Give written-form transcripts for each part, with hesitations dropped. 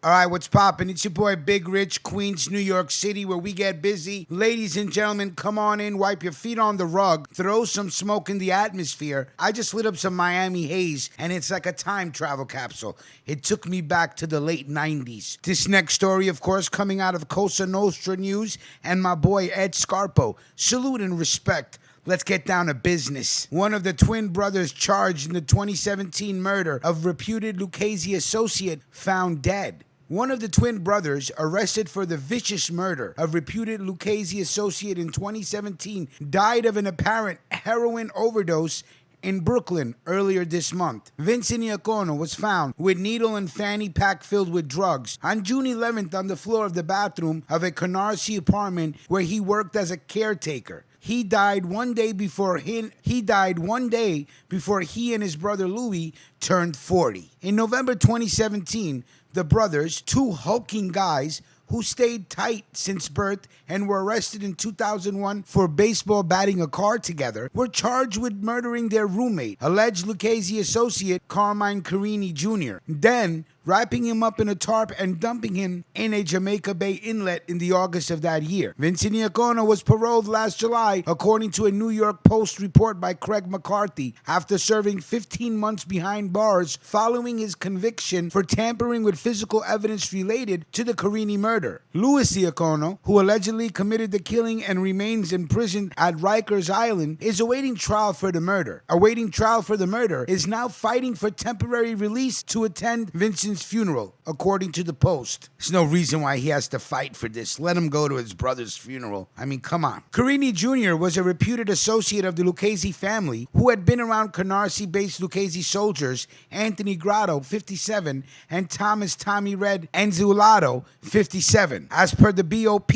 All right, what's poppin'? It's your boy Big Rich, Queens, New York City, where we get busy. Ladies and gentlemen, come on in, wipe your feet on the rug, throw some smoke in the atmosphere. I just lit up some Miami haze, and it's like a time travel capsule. It took me back to the late 90s. This next story, of course, coming out of Cosa Nostra News and my boy Ed Scarpo. Salute and respect. Let's get down to business. One of the twin brothers charged in the 2017 murder of reputed Luchese associate found dead. One of the twin brothers, arrested for the vicious murder of reputed Luchese associate in 2017, died of an apparent heroin overdose in Brooklyn earlier this month. Vincent Iacono was found with needle and fanny pack filled with drugs on June 11th on the floor of the bathroom of a Canarsie apartment where he worked as a caretaker. He died one day before he and his brother Louis turned 40. In November 2017, the brothers, two hulking guys who stayed tight since birth and were arrested in 2001 for baseball batting a car together, were charged with murdering their roommate, alleged Luchese associate Carmine Carini Jr., then wrapping him up in a tarp and dumping him in a Jamaica Bay inlet in the August of that year. Vincent Iacono was paroled last July, according to a New York Post report by Craig McCarthy, after serving 15 months behind bars following his conviction for tampering with physical evidence related to the Carini murder. Louis Iacono, who allegedly committed the killing and remains imprisoned at Rikers Island, is awaiting trial for the murder. Is now fighting for temporary release to attend Vincent's funeral, according to the Post. There's no reason why he has to fight for this. Let him go to his brother's funeral. I mean, come on. Carini Jr. was a reputed associate of the Luchese family who had been around Canarsie-based Luchese soldiers Anthony Grotto, 57, and Thomas Tommy Red Anzulato, 57. As per the BOP,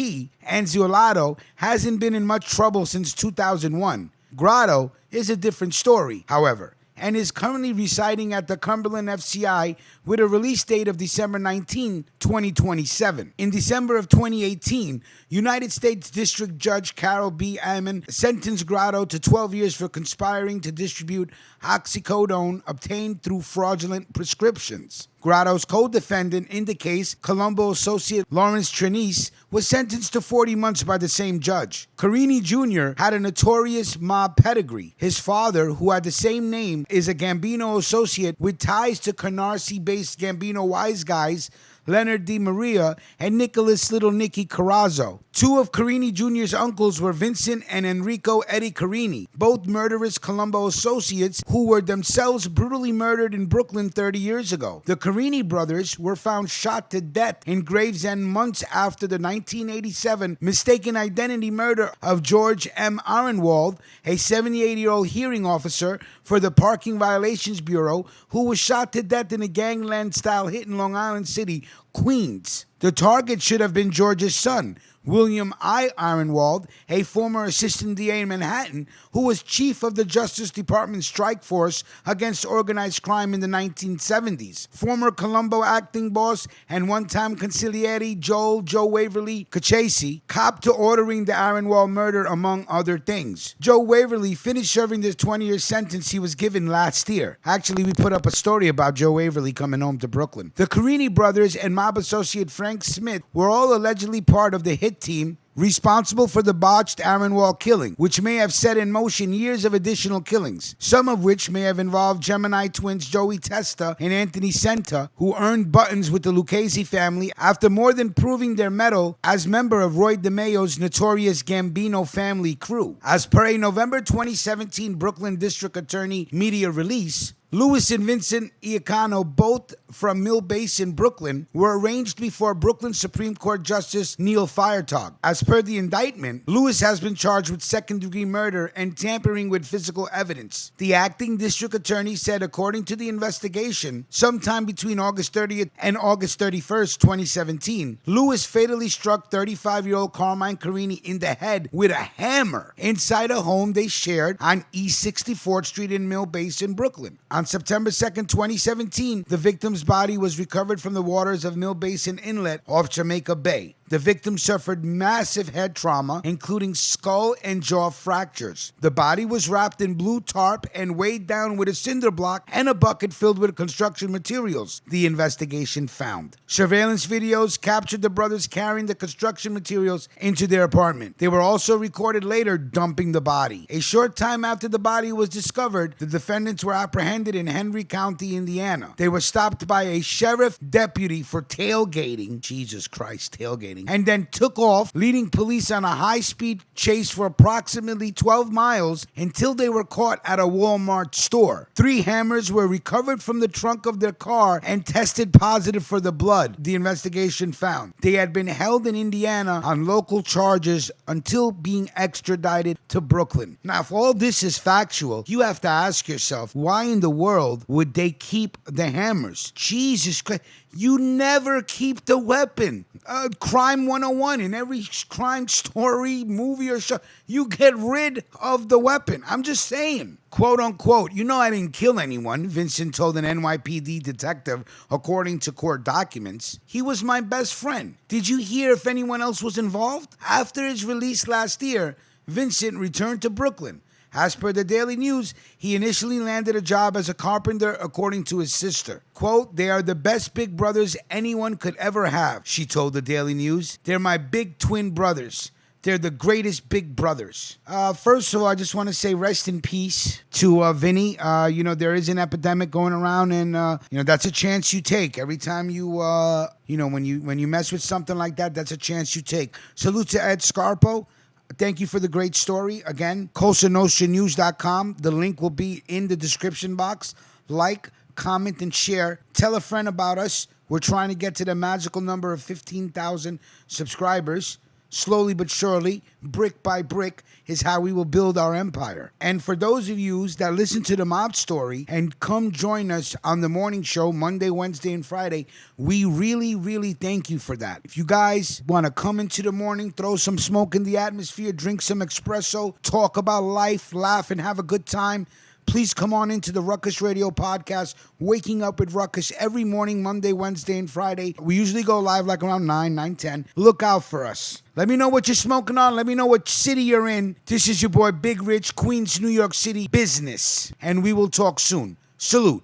Anzulato hasn't been in much trouble since 2001. Grotto is a different story, however, and is currently residing at the Cumberland FCI with a release date of December 19, 2027. In December of 2018, United States District Judge Carol B. Ammon sentenced Grotto to 12 years for conspiring to distribute oxycodone obtained through fraudulent prescriptions. Grotto's co-defendant in the case, Colombo associate Lawrence Trenise, was sentenced to 40 months by the same judge. Carini Jr. had a notorious mob pedigree. His father, who had the same name, is a Gambino associate with ties to Canarsie-based Gambino wise guys Leonard Di Maria and Nicholas Little Nicky Carrazzo. Two of Carini Jr.'s uncles were Vincent and Enrico Eddie Carini, both murderous Colombo associates who were themselves brutally murdered in Brooklyn 30 years ago. The Carini brothers were found shot to death in Gravesend months after the 1987 mistaken identity murder of George M. Arenwald, a 78-year-old hearing officer for the Parking Violations Bureau, who was shot to death in a gangland-style hit in Long Island City, Queens. The target should have been George's son, William I. Arenwald, a former assistant DA in Manhattan, who was chief of the Justice Department strike force against organized crime in the 1970s. Former Colombo acting boss and one-time consigliere Joe Waverly Luchese copped to ordering the Arenwald murder, among other things. Joe Waverly finished serving the 20-year sentence he was given last year. Actually, we put up a story about Joe Waverly coming home to Brooklyn. The Carini brothers and mob associate Frank Smith were all allegedly part of the hit team responsible for the botched Arenwald killing, which may have set in motion years of additional killings, some of which may have involved Gemini twins Joey Testa and Anthony Senta, who earned buttons with the Luchese family after more than proving their mettle as member of Roy DeMeo's notorious Gambino family crew. As per a November 2017 Brooklyn District Attorney media release, Louis and Vincent Iacono, both from Mill Basin, Brooklyn, were arraigned before Brooklyn Supreme Court Justice Neil Feiertag. As per the indictment, Louis has been charged with second-degree murder and tampering with physical evidence. The acting district attorney said, according to the investigation, sometime between August 30th and August 31st, 2017, Louis fatally struck 35-year-old Carmine Carini in the head with a hammer inside a home they shared on East 64th Street in Mill Basin, Brooklyn. On September 2nd, 2017, the victim's body was recovered from the waters of Mill Basin Inlet off Jamaica Bay. The victim suffered massive head trauma, including skull and jaw fractures. The body was wrapped in blue tarp and weighed down with a cinder block and a bucket filled with construction materials, the investigation found. Surveillance videos captured the brothers carrying the construction materials into their apartment. They were also recorded later dumping the body. A short time after the body was discovered, the defendants were apprehended in Henry County, Indiana. They were stopped by a sheriff deputy for tailgating, Jesus Christ, tailgating, and then took off, leading police on a high-speed chase for approximately 12 miles until they were caught at a Walmart store. 3 hammers were recovered from the trunk of their car and tested positive for the blood, the investigation found. They had been held in Indiana on local charges until being extradited to Brooklyn. Now, if all this is factual, you have to ask yourself, why in the world would they keep the hammers? Jesus Christ. You never keep the weapon. Crime 101, in every crime story, movie, or show, you get rid of the weapon. I'm just saying. Quote unquote, I didn't kill anyone, Vincent told an NYPD detective, according to court documents. He was my best friend. Did you hear if anyone else was involved? After his release last year, Vincent returned to Brooklyn. As per the Daily News, he initially landed a job as a carpenter, according to his sister. Quote, "They are the best big brothers anyone could ever have," she told the Daily News. "They're my big twin brothers. They're the greatest big brothers." First of all, I just want to say rest in peace to Vinny. There is an epidemic going around, and that's a chance you take. Every time you, when you mess with something like that, that's a chance you take. Salute to Ed Scarpo. Thank you for the great story. Again, CosaNostraNews.com. The link will be in the description box. Like, comment, and share. Tell a friend about us. We're trying to get to the magical number of 15,000 subscribers. Slowly but surely, brick by brick, is how we will build our empire. And for those of you that listen to the mob story and come join us on the morning show, Monday, Wednesday, and Friday, we really, really thank you for that. If you guys want to come into the morning, throw some smoke in the atmosphere, drink some espresso, talk about life, laugh, and have a good time, please come on into the Ruckus Radio podcast, Waking Up with Ruckus, every morning, Monday, Wednesday, and Friday. We usually go live like around 9:10. Look out for us. Let me know what you're smoking on. Let me know what city you're in. This is your boy, Big Rich, Queens, New York City business. And we will talk soon. Salute.